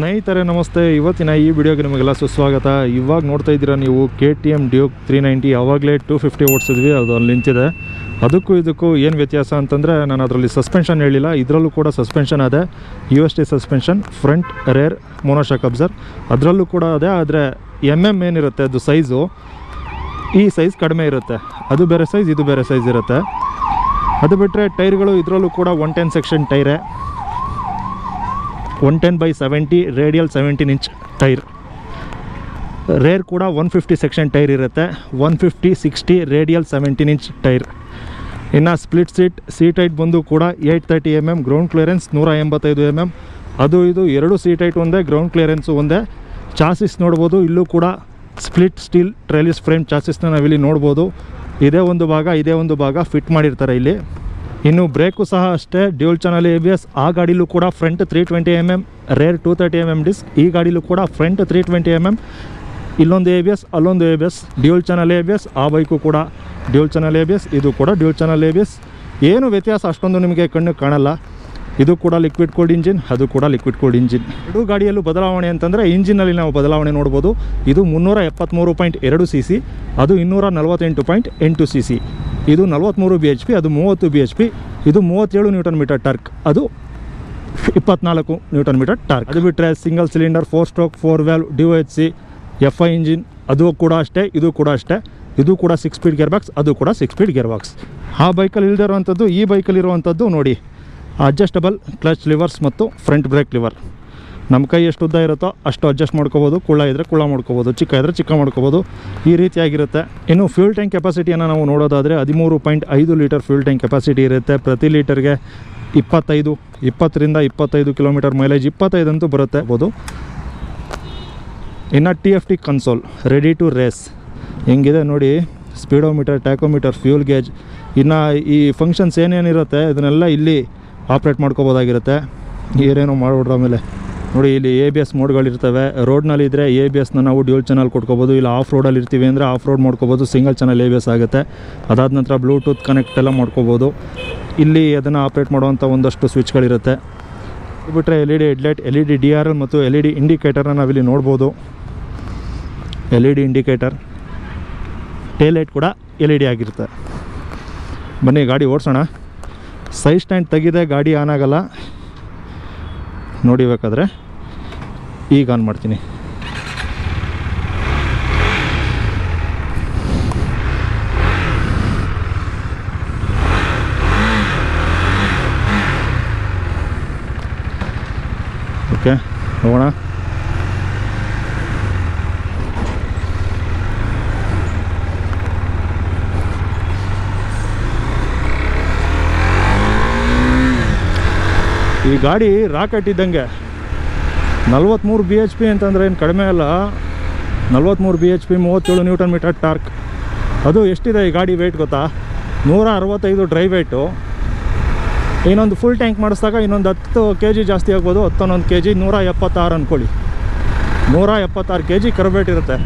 ಸ್ನೇಹಿತರೆ ನಮಸ್ತೆ. ಇವತ್ತಿನ ಈ ವಿಡಿಯೋಗೆ ನಿಮಗೆಲ್ಲ ಸುಸ್ವಾಗತ. ಇವಾಗ ನೋಡ್ತಾ ಇದ್ದೀರಾ ನೀವು KTM ಡ್ಯೂಕ್ 390. ಆವಾಗಲೇ 250 ಓಡಿಸಿದ್ವಿ, ಅದು ಅಲ್ಲಿ ನಿಂತಿದೆ. ಅದಕ್ಕೂ ಇದಕ್ಕೂ ಏನು ವ್ಯತ್ಯಾಸ ಅಂತಂದರೆ, ನಾನು ಅದರಲ್ಲಿ ಸಸ್ಪೆನ್ಷನ್ ಹೇಳಿಲ್ಲ, ಇದರಲ್ಲೂ ಕೂಡ ಸಸ್ಪೆನ್ಷನ್ ಅದೇ. UST suspension, front rear monoshock absorber ಅದರಲ್ಲೂ ಕೂಡ ಅದೇ. ಆದರೆ ಏನಿರುತ್ತೆ ಅದು ಸೈಜು, ಈ ಸೈಜ್ ಕಡಿಮೆ ಇರುತ್ತೆ. ಅದು ಬೇರೆ ಸೈಜ್, ಇದು ಬೇರೆ ಸೈಜ್ ಇರುತ್ತೆ. ಅದು ಬಿಟ್ಟರೆ ಟೈರ್ಗಳು ಇದರಲ್ಲೂ ಕೂಡ 110 ಸೆಕ್ಷನ್ ಟೈರೇ, 110/70 ರೇಡಿಯಲ್ 17 ಇಂಚ್ ಟೈರ್. ರೇರ್ ಕೂಡ 150 ಸೆಕ್ಷನ್ ಟೈರ್ ಇರುತ್ತೆ, 150/60 ರೇಡಿಯಲ್ 17 ಇಂಚ್ ಟೈರ್. ಇನ್ನು ಸ್ಪ್ಲಿಟ್ ಸೀಟ್ ಹೈಟ್ ಬಂದು ಕೂಡ 830 mm, ಗ್ರೌಂಡ್ ಕ್ಲಿಯರೆನ್ಸ್ 185 mm. ಅದು ಇದು ಎರಡು ಸೀಟ್ ಹೈಟ್ ಒಂದೇ, ಗ್ರೌಂಡ್ ಕ್ಲಿಯರೆನ್ಸು ಒಂದೇ. ಚಾಸಿಸ್ ನೋಡ್ಬೋದು, ಇಲ್ಲೂ ಕೂಡ ಸ್ಪ್ಲಿಟ್ ಸ್ಟೀಲ್ ಟ್ರೈಲಿಸ್ ಫ್ರೇಮ್ ಚಾಸಿಸ್ನ ನಾವಿಲ್ಲಿ ನೋಡ್ಬೋದು. ಇದೇ ಒಂದು ಭಾಗ ಫಿಟ್ ಮಾಡಿರ್ತಾರೆ ಇಲ್ಲಿ. ಇನ್ನು ಬ್ರೇಕು ಸಹ ಅಷ್ಟೇ, ಡ್ಯೂಲ್ ಚಾನಲ್ ABS. ಆ ಗಾಡಿಲೂ ಕೂಡ front 320 mm, rear 230 mm disc. ಈ ಗಾಡಿಲೂ ಕೂಡ ಫ್ರಂಟ್ 320 mm, ಇಲ್ಲೊಂದು ABS, ಅಲ್ಲೊಂದು ABS, ಡ್ಯೂಲ್ ಚಾನಲ್ ABS. ಆ ಬೈಕು ಕೂಡ ಡ್ಯೂಲ್ ಚಾನಲ್ ABS, ಇದು ಕೂಡ ಡ್ಯೂಲ್ ಚಾನಲ್ ABS. ಏನು ವ್ಯತ್ಯಾಸ ಅಷ್ಟೊಂದು ನಿಮಗೆ ಕಣ್ಣು ಕಾಣಲ್ಲ. ಇದು ಕೂಡ ಲಿಕ್ವಿಡ್ ಕೂಲ್ಡ್ ಇಂಜಿನ್, ಅದು ಕೂಡ ಲಿಕ್ವಿಡ್ ಕೂಲ್ಡ್ ಇಂಜಿನ್. ಎರಡೂ ಗಾಡಿಯಲ್ಲೂ ಬದಲಾವಣೆ ಅಂತಂದರೆ ಇಂಜಿನಲ್ಲಿ ನಾವು ಬದಲಾವಣೆ ನೋಡ್ಬೋದು. ಇದು 373.2 cc, ಅದು 248.8 cc. ಇದು 43 bhp, ಅದು 30 bhp. ಇದು 37 Nm ಟಾರ್ಕ್, ಅದು 24 Nm ಟಾರ್ಕ್. ಅದು ಬಿಟ್ಟರೆ single cylinder 4 stroke 4 valve DOHC FI engine, ಅದು ಕೂಡ ಅಷ್ಟೇ, ಇದು ಕೂಡ ಅಷ್ಟೇ. ಇದು ಕೂಡ 6 ಸ್ಪೀಡ್ ಗೇರ್ ಬಾಕ್ಸ್, ಅದು ಕೂಡ 6 ಸ್ಪೀಡ್ ಗೇರ್ ಬಾಕ್ಸ್. ಆ ಬೈಕಲ್ಲಿ ಇಲ್ಲದೆ ಇರುವಂಥದ್ದು ಈ ಬೈಕಲ್ಲಿ ಇರುವಂಥದ್ದು ನೋಡಿ, ಅಡ್ಜಸ್ಟಬಲ್ ಕ್ಲಚ್ ಲಿವರ್ಸ್ ಮತ್ತು ಫ್ರಂಟ್ ಬ್ರೇಕ್ ಲಿವರ್. ನಮ್ಮ ಕೈ ಎಷ್ಟು ಉದ್ದ ಇರುತ್ತೋ ಅಷ್ಟು ಅಡ್ಜಸ್ಟ್ ಮಾಡ್ಕೋಬೋದು. ಕುಳ್ಳ ಇದ್ದರೆ ಕುಳ್ಳ ಮಾಡ್ಕೋಬೋದು, ಚಿಕ್ಕ ಇದ್ದರೆ ಚಿಕ್ಕ ಮಾಡ್ಕೋಬೋದು, ಈ ರೀತಿಯಾಗಿರುತ್ತೆ. ಇನ್ನು ಫ್ಯೂಲ್ ಟ್ಯಾಂಕ್ ಕೆಪಾಸಿಟಿಯನ್ನು ನಾವು ನೋಡೋದಾದರೆ 13.5 ಲೀಟರ್ ಫ್ಯೂಲ್ ಟ್ಯಾಂಕ್ ಕೆಪಾಸಿಟಿ ಇರುತ್ತೆ. ಪ್ರತಿ ಲೀಟರ್ಗೆ 20ರಿಂದ 25 ಕಿಲೋಮೀಟರ್ ಮೈಲೇಜ್, 25 ಅಂತೂ ಬರುತ್ತೆ ಬೋದು. ಇನ್ನು TFT console ready to race ಹೆಂಗಿದೆ ನೋಡಿ, ಸ್ಪೀಡೋಮೀಟರ್, ಟ್ಯಾಕೋಮೀಟರ್, ಫ್ಯೂಲ್ ಗೇಜ್. ಇನ್ನು ಈ ಫಂಕ್ಷನ್ಸ್ ಏನೇನಿರುತ್ತೆ ಇದನ್ನೆಲ್ಲ ಇಲ್ಲಿ ಆಪ್ರೇಟ್ ಮಾಡ್ಕೋಬೋದಾಗಿರುತ್ತೆ. ಏನೇನೋ ಮಾಡಿಬಿಡ್ರ ಆಮೇಲೆ ನೋಡಿ, ಇಲ್ಲಿ ABS ಮೋಡ್ಗಳಿರ್ತವೆ. ರೋಡ್ನಲ್ಲಿ ಇದ್ದರೆ ABSನ ನಾವು ಡ್ಯೂಲ್ ಚಾನಲ್ ಕೊಟ್ಕೋಬೋದು, ಇಲ್ಲ ಆಫ್ ರೋಡಲ್ಲಿ ಇರ್ತೀವಿ ಅಂದರೆ ಆಫ್ ರೋಡ್ ಮಾಡ್ಕೋಬೋದು, ಸಿಂಗಲ್ ಚಾನಲ್ ABS ಆಗುತ್ತೆ. ಅದಾದ ನಂತರ ಬ್ಲೂಟೂತ್ ಕನೆಕ್ಟ್ ಎಲ್ಲ ಮಾಡ್ಕೋಬೋದು. ಇಲ್ಲಿ ಅದನ್ನು ಆಪ್ರೇಟ್ ಮಾಡುವಂಥ ಒಂದಷ್ಟು ಸ್ವಿಚ್ಗಳಿರುತ್ತೆ. ಬಿಟ್ಟರೆ LED ಹೆಡ್ಲೈಟ್, LED DRL ಮತ್ತು LED ಇಂಡಿಕೇಟರ್ನ ನಾವಿಲ್ಲಿ ನೋಡ್ಬೋದು. LED ಇಂಡಿಕೇಟರ್, ಟೇಲ್ ಲೈಟ್ ಕೂಡ LED ಆಗಿರುತ್ತೆ. ಬನ್ನಿ ಗಾಡಿ ಓಡಿಸೋಣ. ಸೈಡ್ ಸ್ಟ್ಯಾಂಡ್ ತೆಗಿದೆ, ಗಾಡಿ ಆನ್ ಆಗಲ್ಲ ನೋಡಿಬೇಕಾದ್ರೆ. ಈಗ ಆನ್ ಮಾಡ್ತೀನಿ. ಓಕೆ, ಹೋಗೋಣ. ಈ ಗಾಡಿ ರಾಕೆಟ್ ಇದ್ದಂಗೆ. 43 bhp ಅಂತಂದರೆ ಏನು ಕಡಿಮೆ ಅಲ್ಲ. 43 bhp, 37 Nm ಟಾರ್ಕ್. ಅದು ಎಷ್ಟಿದೆ ಈ ಗಾಡಿ ವೆಯ್ಟ್ ಗೊತ್ತಾ? 165 ಡ್ರೈ ವೆಯ್ಟು. ಇನ್ನೊಂದು ಫುಲ್ ಟ್ಯಾಂಕ್ ಮಾಡಿಸಿದಾಗ ಇನ್ನೊಂದು 10 kg ಜಾಸ್ತಿ ಆಗ್ಬೋದು, 11 kg, 176 ಅಂದ್ಕೊಳ್ಳಿ. 176 kg ಕರ್ಬೇಟ್ ಇರುತ್ತೆ.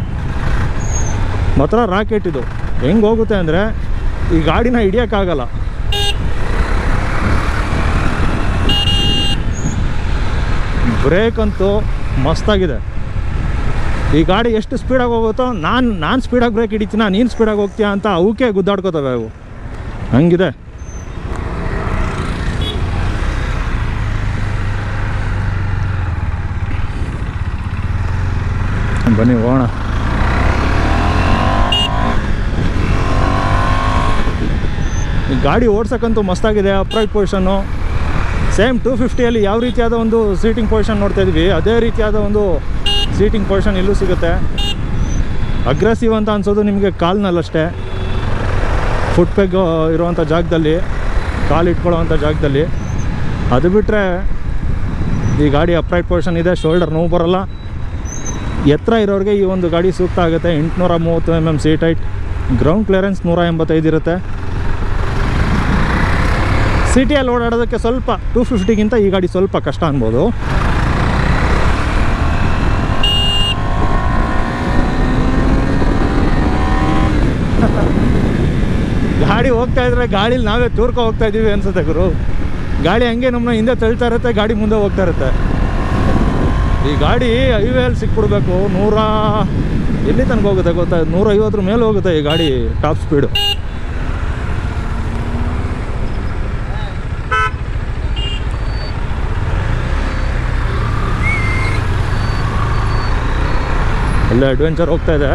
ಮಾತ್ರ ರಾಕೆಟ್ ಇದು. ಹೆಂಗೆ ಹೋಗುತ್ತೆ ಅಂದರೆ ಈ ಗಾಡಿನ ಹಿಡಿಯೋಕ್ಕಾಗಲ್ಲ. ಬ್ರೇಕ್ ಅಂತೂ ಮಸ್ತಾಗಿದೆ. ಈ ಗಾಡಿ ಎಷ್ಟು ಸ್ಪೀಡಾಗಿ ಹೋಗುತ್ತೋ, ನಾನು ಸ್ಪೀಡಾಗಿ ಬ್ರೇಕ್ ಹಿಡಿತೀನ, ನೀನು ಸ್ಪೀಡಾಗಿ ಹೋಗ್ತೀಯಾ ಅಂತ ಅವಕ್ಕೆ ಗುದ್ದಾಡ್ಕೋತವೆ ಅವು, ಹಂಗಿದೆ. ಬನ್ನಿ ಹೋಗೋಣ. ಈ ಗಾಡಿ ಓಡ್ಸೋಕ್ಕಂತೂ ಮಸ್ತಾಗಿದೆ. ಅಪ್ರೈಟ್ ಪೊಸಿಷನ್ನು ಸೇಮ್ 250ಯಲ್ಲಿ ಯಾವ ರೀತಿಯಾದ ಒಂದು ಸೀಟಿಂಗ್ ಪೊಸಿಷನ್ ನೋಡ್ತಾ ಇದ್ವಿ, ಅದೇ ರೀತಿಯಾದ ಒಂದು ಸೀಟಿಂಗ್ ಪೊಸಿಷನ್ ಇಲ್ಲೂ ಸಿಗುತ್ತೆ. ಅಗ್ರೆಸಿವ್ ಅಂತ ಅನ್ಸೋದು ನಿಮಗೆ ಕಾಲ್ನಲ್ಲಷ್ಟೇ, ಫುಟ್ ಪೆಗ್ ಇರುವಂಥ ಜಾಗದಲ್ಲಿ, ಕಾಲು ಇಟ್ಕೊಳ್ಳೋವಂಥ ಜಾಗದಲ್ಲಿ. ಅದು ಬಿಟ್ಟರೆ ಈ ಗಾಡಿ ಅಪ್ರೈಟ್ ಪೊಸಿಷನ್ ಇದೆ, ಶೋಲ್ಡರ್ ನೋವು ಬರೋಲ್ಲ. ಎತ್ತರ ಇರೋರಿಗೆ ಈ ಒಂದು ಗಾಡಿ ಸೂಕ್ತ ಆಗುತ್ತೆ. 830 mm seat height, ground clearance 185 ಇರುತ್ತೆ. ಸಿಟಿಯಲ್ಲಿ ಓಡಾಡೋದಕ್ಕೆ ಸ್ವಲ್ಪ 250ಗಿಂತ ಈ ಗಾಡಿ ಸ್ವಲ್ಪ ಕಷ್ಟ ಅನ್ಬೋದು. ಗಾಡಿ ಹೋಗ್ತಾ ಇದ್ರೆ ಗಾಡೀಲಿ ನಾವೇ ತೂರ್ಕೊ ಹೋಗ್ತಾ ಇದ್ದೀವಿ ಅನ್ಸುತ್ತೆ ಗುರು. ಗಾಡಿ ಹಂಗೆ ನಮ್ಮನ್ನ ಹಿಂದೆ ತಳ್ತಾ ಇರುತ್ತೆ, ಗಾಡಿ ಮುಂದೆ ಹೋಗ್ತಾ ಇರುತ್ತೆ. ಈ ಗಾಡಿ ಹೈವೇಲಿ ಸಿಕ್ಬಿಡ್ಬೇಕು. 100 ಎಲ್ಲಿ ತನಕ ಹೋಗುತ್ತೆ ಗೊತ್ತಾ? 150 ಮೇಲೆ ಹೋಗುತ್ತೆ ಈ ಗಾಡಿ ಟಾಪ್ ಸ್ಪೀಡು. ಒಳ್ಳೆ ಅಡ್ವೆಂಚರ್ ಹೋಗ್ತಾ ಇದೆ.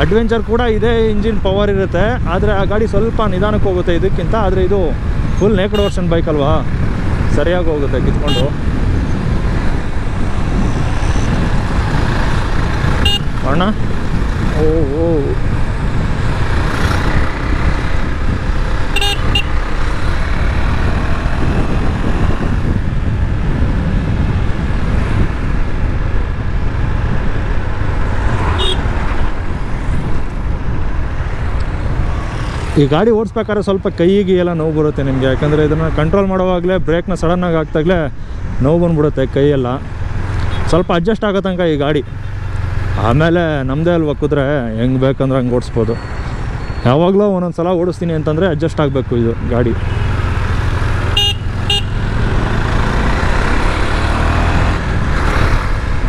ಅಡ್ವೆಂಚರ್ ಕೂಡ ಇದೇ ಇಂಜಿನ್ ಪವರ್ ಇರುತ್ತೆ, ಆದರೆ ಆ ಗಾಡಿ ಸ್ವಲ್ಪ ನಿಧಾನಕ್ಕೆ ಹೋಗುತ್ತೆ ಇದಕ್ಕಿಂತ. ಆದರೆ ಇದು ಫುಲ್ ನೇಕ್ಡ್ ವರ್ಷನ್ ಬೈಕ್ ಅಲ್ವಾ, ಸರಿಯಾಗಿ ಹೋಗುತ್ತೆ ಕಿತ್ಕೊಂಡು. ಅಣ್ಣ ಓ ಈ ಗಾಡಿ ಓಡಿಸ್ಬೇಕಾದ್ರೆ ಸ್ವಲ್ಪ ಕೈಗೆ ಎಲ್ಲ ನೋವು ಬರುತ್ತೆ ನಿಮಗೆ. ಯಾಕಂದರೆ ಇದನ್ನು ಕಂಟ್ರೋಲ್ ಮಾಡುವಾಗಲೇ ಬ್ರೇಕ್ನ ಸಡನ್ನಾಗಿ ಹಾಕ್ದಾಗಲೇ ನೋವು ಬಂದ್ಬಿಡುತ್ತೆ ಕೈಯೆಲ್ಲ. ಸ್ವಲ್ಪ ಅಡ್ಜಸ್ಟ್ ಆಗೋ ತನಕ ಈ ಗಾಡಿ, ಆಮೇಲೆ ನಮ್ಮದೇ ಅಲ್ವಾ ಕುದುರೆ, ಹೆಂಗೆ ಬೇಕಂದ್ರೆ ಹಂಗೆ ಓಡಿಸ್ಬೋದು. ಯಾವಾಗಲೂ ಒಂದೊಂದು ಸಲ ಓಡಿಸ್ತೀನಿ ಅಂತಂದರೆ ಅಡ್ಜಸ್ಟ್ ಆಗಬೇಕು ಇದು ಗಾಡಿ.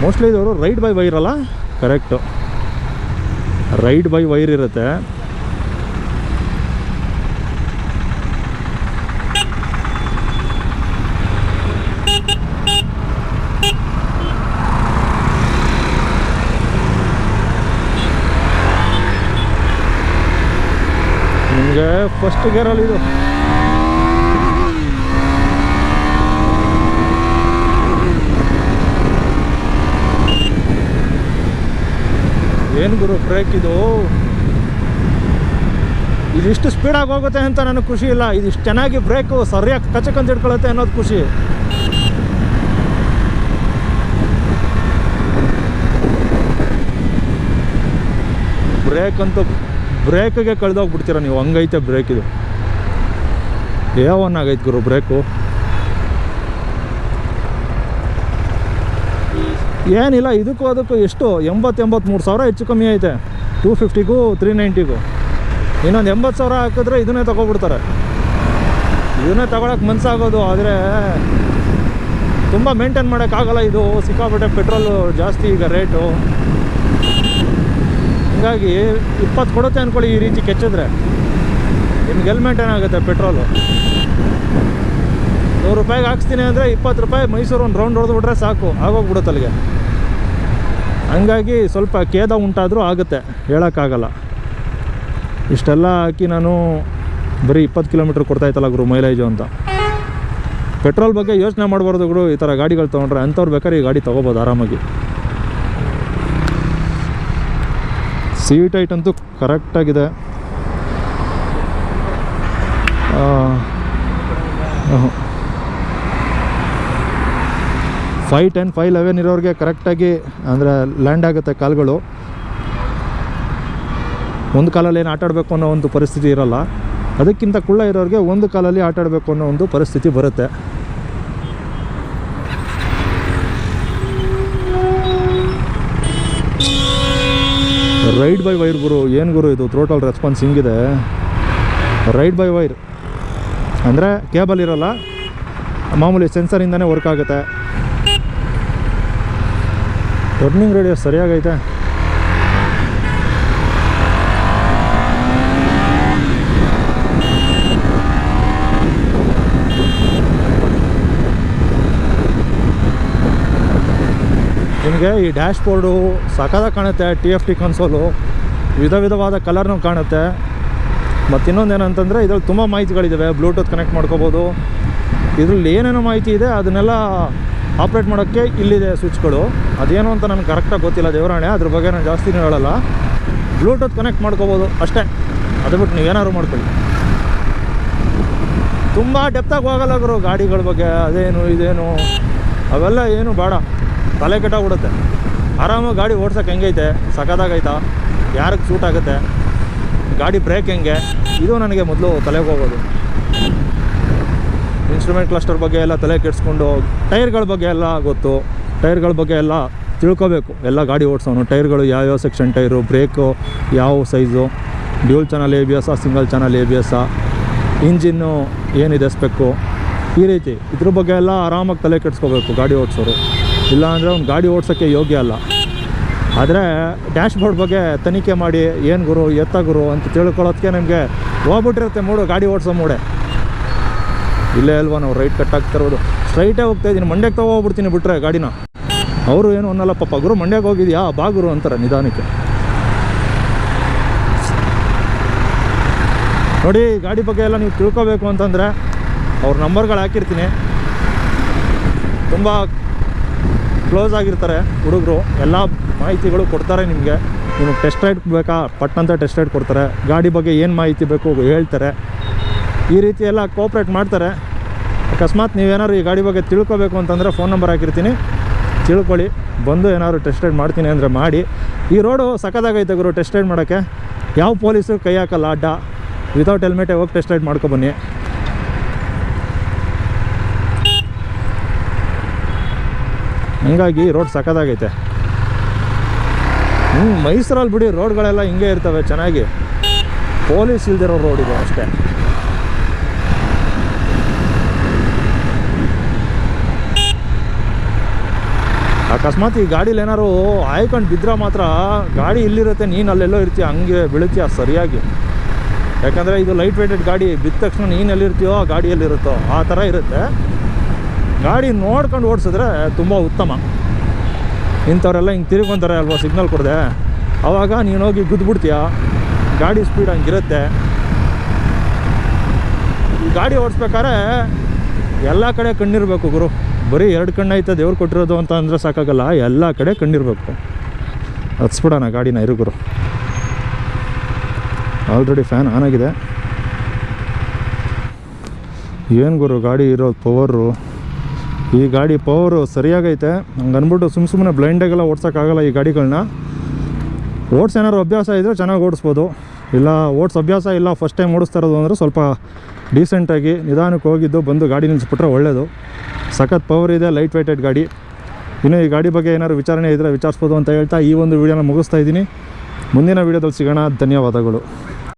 ಮೋಸ್ಟ್ಲಿ ಇದವರು ರೈಡ್ ಬೈ ವೈರ್ ಅಲ್ಲ, ಕರೆಕ್ಟು, ರೈಡ್ ಬೈ ವೈರ್ ಇರುತ್ತೆ. ನಿಮಗೆ ಫಸ್ಟ್ ಗೇರಲ್ಲಿ ಇದು ಏನು ಗುರು ಬ್ರೇಕ್ ಇದು, ಇದಿಷ್ಟು ಸ್ಪೀಡಾಗಿ ಹೋಗುತ್ತೆ ಅಂತ ನನಗೆ ಖುಷಿ ಇಲ್ಲ. ಇದಿಷ್ಟು ಚೆನ್ನಾಗಿ ಬ್ರೇಕು ಸರಿಯಾಗಿ ಕಚಕಂತ ಹಿಡ್ಕೊಳ್ಳುತ್ತೆ ಅನ್ನೋದು ಖುಷಿ. ಬ್ರೇಕ್ ಅಂತೂ ಬ್ರೇಕಿಗೆ ಕಳೆದೋಗ್ಬಿಡ್ತೀರ ನೀವು, ಹಂಗೈತೆ ಬ್ರೇಕ್ ಇದು. A1 ಆಗೈತೆ ಗುರು ಬ್ರೇಕು. ಏನಿಲ್ಲ, ಇದಕ್ಕೂ ಅದಕ್ಕೂ ಎಷ್ಟು 83 ಸಾವಿರ ಹೆಚ್ಚು ಕಮ್ಮಿ ಐತೆ. 250ಗೂ 390ಗೂ ಇನ್ನೊಂದು 80 ಸಾವಿರ ಹಾಕಿದ್ರೆ ಇದನ್ನೇ ತೊಗೊಬಿಡ್ತಾರೆ. ಇದನ್ನೇ ತಗೊಳಕ್ಕೆ ಮನಸ್ಸಾಗೋದು, ಆದರೆ ತುಂಬ ಮೇಂಟೈನ್ ಮಾಡೋಕ್ಕಾಗಲ್ಲ. ಇದು ಸಿಕ್ಕಾಬಿಟ್ಟೆ ಪೆಟ್ರೋಲು ಜಾಸ್ತಿ ಈಗ ರೇಟು. ಹೀಗಾಗಿ 20 ಕೊಡುತ್ತೆ ಅಂದ್ಕೊಳ್ಳಿ, ಈ ರೀತಿ ಕೆಚ್ಚಿದ್ರೆ ನಿಮ್ಗೆ ಎಲ್ಲಿ ಮೇಂಟೈನ್ ಆಗುತ್ತೆ ಪೆಟ್ರೋಲು. 100 ರೂಪಾಯಿಗೆ ಹಾಕ್ಸ್ತೀನಿ ಅಂದರೆ 20 ರೂಪಾಯಿ ಮೈಸೂರು ಒಂದು ರೌಂಡ್ ಹೊಡೆದ್ಬಿಟ್ರೆ ಸಾಕು, ಆಗೋಗ್ಬಿಡುತ್ತೆ ಅಲ್ಲಿಗೆ. ಹಂಗಾಗಿ ಸ್ವಲ್ಪ ಖೇದ ಉಂಟಾದರೂ ಆಗುತ್ತೆ, ಹೇಳೋಕ್ಕಾಗಲ್ಲ. ಇಷ್ಟೆಲ್ಲ ಹಾಕಿ ನಾನು ಬರೀ 20 ಕಿಲೋಮೀಟ್ರ್ ಕೊಡ್ತಾಯಿತ್ತಲ್ಲ ಗುರು ಮೈಲೇಜು ಅಂತ. ಪೆಟ್ರೋಲ್ ಬಗ್ಗೆ ಯೋಚನೆ ಮಾಡಬಾರ್ದು ಗುರು. ಈ ಥರ ಗಾಡಿಗಳು ತೊಗೊಂಡ್ರೆ ಅಂಥವ್ರು ಬೇಕಾದ್ರೆ ಈ ಗಾಡಿ ತೊಗೋಬೋದು ಆರಾಮಾಗಿ. ಸೀಟ್ ಹೈಟ್ ಅಂತೂ ಕರೆಕ್ಟಾಗಿದೆ. 5'10", 5'11" ಇರೋರಿಗೆ ಕರೆಕ್ಟಾಗಿ ಅಂದರೆ ಲ್ಯಾಂಡ್ ಆಗುತ್ತೆ ಕಾಲುಗಳು. ಒಂದು ಕಾಲಲ್ಲಿ ಏನು ಆಟಾಡಬೇಕು ಅನ್ನೋ ಒಂದು ಪರಿಸ್ಥಿತಿ ಇರೋಲ್ಲ. ಅದಕ್ಕಿಂತ ಕುಳ್ಳ ಇರೋರಿಗೆ ಒಂದು ಕಾಲಲ್ಲಿ ಆಟಾಡಬೇಕು ಅನ್ನೋ ಒಂದು ಪರಿಸ್ಥಿತಿ ಬರುತ್ತೆ. ರೈಡ್ ಬೈ ವೈರ್ ಗುರು, ಏನು ಗುರು ಇದು ಥ್ರೋಟಲ್ ರೆಸ್ಪಾನ್ಸ್ ಹಿಂಗಿದೆ. ರೈಡ್ ಬೈ ವೈರ್ ಅಂದರೆ ಕೇಬಲ್ ಇರೋಲ್ಲ, ಮಾಮೂಲಿ ಸೆನ್ಸರಿಂದನೇ ವರ್ಕ್ ಆಗುತ್ತೆ. ಟರ್ನಿಂಗ್ ರೇಡಿಯಸ್ ಸರಿಯಾಗೈತೆ. ನಿಮಗೆ ಈ ಡ್ಯಾಶ್ ಬೋರ್ಡು ಸಖತ್ತಾಗಿ ಕಾಣುತ್ತೆ. TFT ಕನ್ಸೋಲು ವಿಧ ವಿಧವಾದ ಕಲರ್ನೂ ಕಾಣುತ್ತೆ. ಮತ್ತು ಇನ್ನೊಂದೇನಂತಂದರೆ ಇದ್ರಲ್ಲಿ ತುಂಬ ಮಾಹಿತಿಗಳಿದ್ದಾವೆ. ಬ್ಲೂಟೂತ್ ಕನೆಕ್ಟ್ ಮಾಡ್ಕೋಬೋದು. ಇದರಲ್ಲಿ ಏನೇನೋ ಮಾಹಿತಿ ಇದೆ ಅದನ್ನೆಲ್ಲ ಆಪ್ರೇಟ್ ಮಾಡೋಕ್ಕೆ ಇಲ್ಲಿದೆ ಸ್ವಿಚ್ಗಳು. ಅದೇನು ಅಂತ ನನಗೆ ಕರೆಕ್ಟಾಗಿ ಗೊತ್ತಿಲ್ಲ ದೇವರಾಣೆ, ಅದ್ರ ಬಗ್ಗೆ ನಾನು ಜಾಸ್ತಿನೂ ಹೇಳಲ್ಲ. ಬ್ಲೂಟೂತ್ ಕನೆಕ್ಟ್ ಮಾಡ್ಕೋಬೋದು ಅಷ್ಟೇ, ಅದು ಬಿಟ್ಟು ನೀವೇನಾದ್ರು ಮಾಡ್ಕೊಳ್ಳಿ. ತುಂಬ ಡೆಪ್ತಾಗಿ ಹೋಗಲ್ಲ ಗುರು ಗಾಡಿಗಳ ಬಗ್ಗೆ. ಅದೇನು ಇದೇನು ಅವೆಲ್ಲ ಏನು ಬೇಡ, ತಲೆ ಕೆಟ್ಟೋಗ್ಬಿಡುತ್ತೆ. ಆರಾಮಾಗಿ ಗಾಡಿ ಓಡ್ಸೋಕೆ ಹೆಂಗೈತೆ, ಸಖತ್ತಾಗೈತಾ, ಯಾರಿಗೆ ಸೂಟ್ ಆಗುತ್ತೆ, ಗಾಡಿ ಬ್ರೇಕ್ ಹೆಂಗೆ, ಇದು ನನಗೆ ಮೊದಲು ತಲೆಗೆ ಹೋಗೋದು. ಇನ್ಸ್ಟ್ರೂಮೆಂಟ್ ಕ್ಲಸ್ಟರ್ ಬಗ್ಗೆ ಎಲ್ಲ ತಲೆ ಕೆಡಿಸ್ಕೊಂಡು ಟೈರ್ಗಳ ಬಗ್ಗೆ ಎಲ್ಲ ಗೊತ್ತು, ಟೈರ್ಗಳ ಬಗ್ಗೆ ಎಲ್ಲ ತಿಳ್ಕೊಬೇಕು. ಎಲ್ಲ ಗಾಡಿ ಓಡಿಸೋನು ಟೈರ್ಗಳು ಯಾವ್ಯಾವ ಸೆಕ್ಷನ್ ಟೈರು, ಬ್ರೇಕು ಯಾವ size, dual channel ABS, single channel ABS, engine ಏನಿದೆ ಸ್ಪೆಕ್ಕು, ಈ ರೀತಿ ಇದ್ರ ಬಗ್ಗೆ ಎಲ್ಲ ಆರಾಮಾಗಿ ತಲೆ ಕೆಡಿಸ್ಕೋಬೇಕು ಗಾಡಿ ಓಡಿಸೋರು. ಇಲ್ಲ ಅಂದರೆ ಅವ್ನು ಗಾಡಿ ಓಡಿಸೋಕ್ಕೆ ಯೋಗ್ಯ ಅಲ್ಲ. ಆದರೆ ಡ್ಯಾಶ್ ಬೋರ್ಡ್ ಬಗ್ಗೆ ತನಿಖೆ ಮಾಡಿ ಏನು ಗುರು ಎತ್ತ ಗುರು ಅಂತ ತಿಳ್ಕೊಳ್ಳೋದಕ್ಕೆ ನಮಗೆ ಹೋಗ್ಬಿಟ್ಟಿರುತ್ತೆ ಮೂಡು, ಗಾಡಿ ಓಡಿಸೋ ಮೂಡೆ. ಇಲ್ಲೇ ಅಲ್ವಾ ನಾವು ರೈಟ್ ಕಟ್ ಆಗ್ತಿರೋದು, ಸ್ಟ್ರೈಟೇ ಹೋಗ್ತಾಯಿದ್ದೀನಿ, ಮಂಡ್ಯಕ್ಕೆ ತಗೋಗ್ಬಿಡ್ತೀನಿ ಬಿಟ್ರೆ ಗಾಡಿನ. ಅವರು ಏನು ಅನ್ನಲ್ಲ, ಪಾಪ ಗುರು ಮಂಡ್ಯಕ್ಕೆ ಹೋಗಿದ್ಯಾ ಬಾ ಗುರು ಅಂತಾರೆ ನಿಧಾನಕ್ಕೆ. ನೋಡಿ ಗಾಡಿ ಬಗ್ಗೆ ಎಲ್ಲ ನೀವು ತಿಳ್ಕೊಬೇಕು ಅಂತಂದರೆ ಅವ್ರ ನಂಬರ್ಗಳು ಹಾಕಿರ್ತೀನಿ. ತುಂಬ ಕ್ಲೋಸ್ ಆಗಿರ್ತಾರೆ ಹುಡುಗರು, ಎಲ್ಲ ಮಾಹಿತಿಗಳು ಕೊಡ್ತಾರೆ ನಿಮಗೆ. ನಿಮಗೆ ಟೆಸ್ಟ್ ರೈಡ್ ಬೇಕಾ ಪಟ್ಟಂತ ಟೆಸ್ಟ್ ರೈಡ್ ಕೊಡ್ತಾರೆ, ಗಾಡಿ ಬಗ್ಗೆ ಏನು ಮಾಹಿತಿ ಬೇಕು ಹೇಳ್ತಾರೆ. ಈ ರೀತಿ ಎಲ್ಲ ಕೋಪ್ರೇಟ್ ಮಾಡ್ತಾರೆ. ಅಕಸ್ಮಾತ್ ನೀವೇನಾದ್ರು ಈ ಗಾಡಿ ಬಗ್ಗೆ ತಿಳ್ಕೊಬೇಕು ಅಂತಂದರೆ ಫೋನ್ ನಂಬರ್ ಹಾಕಿರ್ತೀನಿ, ತಿಳ್ಕೊಳ್ಳಿ. ಬಂದು ಏನಾದ್ರು ಟೆಸ್ಟ್ ರೈಡ್ ಮಾಡ್ತೀನಿ ಅಂದರೆ ಮಾಡಿ. ಈ ರೋಡು ಸಖತ್ತಾಗೈತೆ ಗುರು ಟೆಸ್ಟ್ ರೈಡ್ ಮಾಡೋಕ್ಕೆ. ಯಾವ ಪೊಲೀಸು ಕೈ ಹಾಕಲ್ಲ ಅಡ್ಡ. ವಿತೌಟ್ ಹೆಲ್ಮೆಟೇ ಹೋಗಿ ಟೆಸ್ಟ್ ರೈಡ್ ಮಾಡ್ಕೊಬನ್ನಿ. ಹಂಗಾಗಿ ರೋಡ್ ಸಖತ್ತಾಗೈತೆ. ಮೈಸೂರಲ್ಲಿ ಬಿಡಿ ರೋಡ್ಗಳೆಲ್ಲ ಹಿಂಗೆ ಇರ್ತವೆ ಚೆನ್ನಾಗಿ, ಪೊಲೀಸ್ ಇಲ್ದಿರೋ ರೋಡ್ ಇದು ಅಷ್ಟೇ. ಅಕಸ್ಮಾತ್ ಈ ಗಾಡೀಲಿ ಏನಾದ್ರು ಆಯ್ಕೊಂಡು ಬಿದ್ದರೆ ಮಾತ್ರ ಗಾಡಿ ಇಲ್ಲಿರುತ್ತೆ, ನೀನು ಅಲ್ಲೆಲ್ಲೋ ಇರ್ತೀಯ, ಹಂಗೆ ಬೀಳ್ತೀಯ ಸರಿಯಾಗಿ. ಯಾಕಂದರೆ ಇದು ಲೈಟ್ ವೇಟೆಡ್ ಗಾಡಿ, ಬಿದ್ದ ತಕ್ಷಣ ನೀನು ಎಲ್ಲಿರ್ತೀಯೋ ಆ ಗಾಡಿಯಲ್ಲಿರುತ್ತೋ ಆ ಥರ ಇರುತ್ತೆ. ಗಾಡಿ ನೋಡ್ಕೊಂಡು ಓಡಿಸಿದ್ರೆ ತುಂಬ ಉತ್ತಮ. ಇಂಥವರೆಲ್ಲ ಹಿಂಗೆ ತಿರುಗೊಂತಾರೆ ಅಲ್ವಾ ಸಿಗ್ನಲ್ ಕೊಡದೆ, ಆವಾಗ ನೀನು ಹೋಗಿ ಗುದ್ದುಬಿಡ್ತೀಯ, ಗಾಡಿ ಸ್ಪೀಡ್ ಹಂಗಿರುತ್ತೆ. ಈ ಗಾಡಿ ಓಡಿಸ್ಬೇಕಾದ್ರೆ ಎಲ್ಲ ಕಡೆ ಕಣ್ಣಿರಬೇಕು ಗುರು. ಬರೀ 2 ಕಣ್ಣು ಐತೆ ದೇವ್ರು ಕೊಟ್ಟಿರೋದು ಅಂತ ಅಂದರೆ ಸಾಕಾಗಲ್ಲ, ಎಲ್ಲ ಕಡೆ ಕಣ್ಣಿರಬೇಕು. ಹತ್ಸ್ಬಿಡೋಣ ಗಾಡಿನ ಇರು ಗುರು. ಆಲ್ರೆಡಿ ಫ್ಯಾನ್ ಆನ್ ಆಗಿದೆ. ಏನು ಗುರು ಗಾಡಿ ಇರೋ ಪವರು, ಈ ಗಾಡಿ ಪವರು ಸರಿಯಾಗೈತೆ. ಹಂಗೆ ಅಂದ್ಬಿಟ್ಟು ಸುಮ್ಮನೆ ಬ್ಲೈಂಡಾಗೆಲ್ಲ ಓಡ್ಸೋಕ್ಕಾಗಲ್ಲ ಈ ಗಾಡಿಗಳನ್ನ. ಏನಾದ್ರು ಅಭ್ಯಾಸ ಇದ್ದರೆ ಚೆನ್ನಾಗಿ ಓಡಿಸ್ಬೋದು. ಇಲ್ಲ ಅಭ್ಯಾಸ ಇಲ್ಲ, ಫಸ್ಟ್ ಟೈಮ್ ಓಡಿಸ್ತಾ ಇರೋದು ಅಂದರೆ ಸ್ವಲ್ಪ ಡೀಸೆಂಟಾಗಿ ನಿಧಾನಕ್ಕೆ ಹೋಗಿದ್ದು ಬಂದು ಗಾಡಿ ನಿಲ್ಲಿಸ್ಬಿಟ್ರೆ ಒಳ್ಳೆಯದು. ಸಖತ್ ಪವರ್ ಇದೆ, ಲೈಟ್ ವೇಟೆಡ್ ಗಾಡಿ. ಇನ್ನು ಈ ಗಾಡಿ ಬಗ್ಗೆ ಏನಾದ್ರು ವಿಚಾರಣೆ ಇದ್ದರೆ ವಿಚಾರಿಸ್ಬೋದು ಅಂತ ಹೇಳ್ತಾ ಈ ಒಂದು ವೀಡಿಯೋನ ಮುಗಿಸ್ತಾ ಇದ್ದೀನಿ. ಮುಂದಿನ ವೀಡಿಯೋದಲ್ಲಿ ಸಿಗೋಣ. ಧನ್ಯವಾದಗಳು.